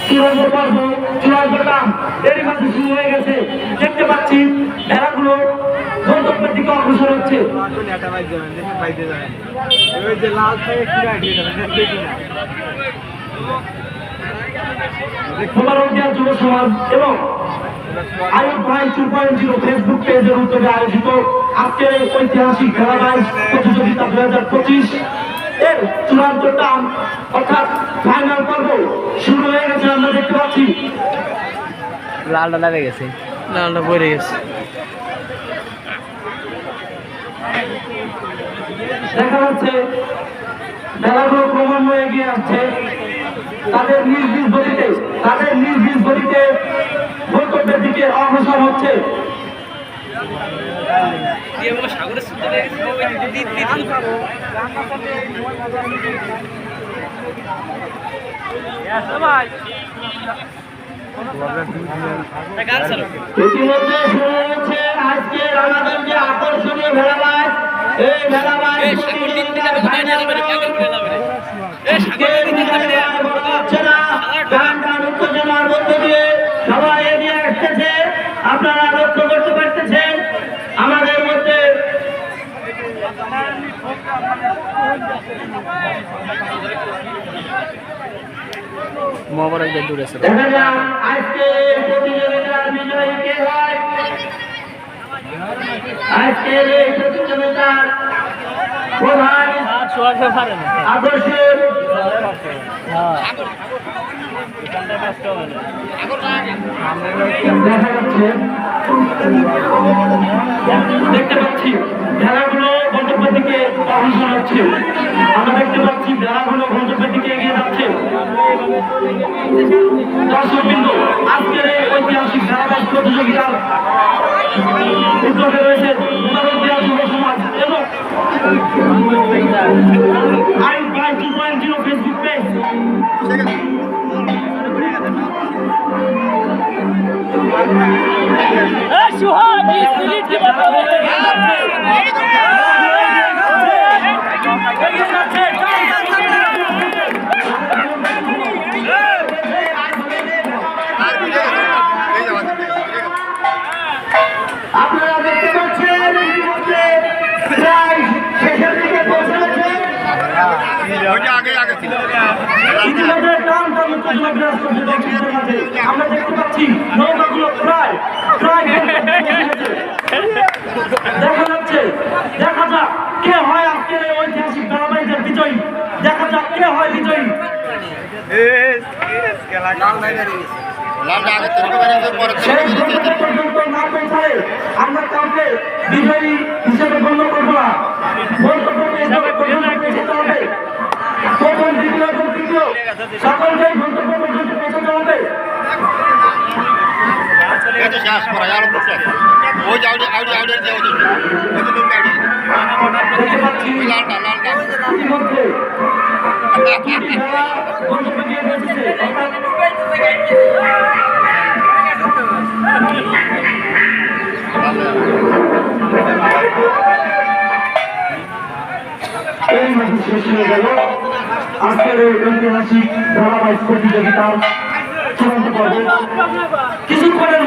চূড়ান্ত পর্ব চূড়ান্ত দাম এরই মাঝে শুরু হয়ে গেছে। দেখতে পাচ্ছি ভেড়াগুলো গন্তব্যের দিকে অগ্রসর হচ্ছে। যুব সমাজ এবং আয়ুব ভাই 2.0 ফেসবুক পেজের উদ্যোগে আয়োজিত আজকের এই ঐতিহাসিক ভেড়াবাইজ প্রতিযোগিতা 2025 এর চূড়ান্ত টান অর্থাৎ ফাইনাল পর্ব শুরু হয়ে গেছে। আমরা দেখতে পাচ্ছি লালটা লাগে গেছে, লালটা পড়ে গেছে। দেখা যাচ্ছে ভেড়াগুলো ক্রমান্বয়ে এগিয়ে আসছে তাদের নিজ নিজ গতিতে গন্তব্যের দিকে অগ্রসর হচ্ছে। ইতিমধ্যে শুরু হয়েছে আজকের আমাদের যে আকর্ষণীয় ভেড়াবাজ, এই ভেড়াবাজ উত্তেজনার মধ্য দিয়ে সবাই এগিয়ে আসতেছে। আপনারা লক্ষ্য করতে পারতেছেন আমাদের মধ্যে দেখা যাক আজকে প্রতিযোগিতার বিজয়ী কে হয়। আজকের এই প্রতিযোগিতার প্রধান আদর্শ দেখা যাচ্ছে দেখতে পাচ্ছি ভেড়াগুলো গন্তব্যের দিকে অগ্রসর হচ্ছে। আমরা দেখতে পাচ্ছি ভেড়াগুলো গন্তব্যের দিকে এগিয়ে যাচ্ছে। দর্শকবৃন্দ, আজকের এই ঐতিহাসিক ভেড়াবাইজ প্রতিযোগিতার উদ্যোগে রয়েছে যুব সমাজ এবং আয়ুব ভাই 2.0 ফেসবুক পেজ। আপনারা দেখতে পাচ্ছেন প্রায় শেষের দিকে পৌঁছে গেছে। আমরা দেখতে পাচ্ছি নৌকাগুলো প্রায় দেখা যাচ্ছে। দেখা যাক কে হয় আজকের এই ঐতিহাসিক ভেড়াবাইজের বিজয়ী। দেখা যাক কে হয় বিজয়ী। আমরা কাউকে বিজয়ী হিসেবে গণ্য করবো না। প্রথম দ্বিতীয় এবং তৃতীয় সকলকেই গন্তব্য পর্যন্ত পৌঁছাতে হবে। দেখতে পাচ্ছি ইতিমধ্যে গন্তব্য দিয়ে পৌঁছেছে। এই মাসে শেষ হয়ে গেল আজকের এই ঐতিহাসিক ভেড়াবাইজ প্রতিযোগিতার চূড়ান্ত পর্ব। কিছুক্ষণের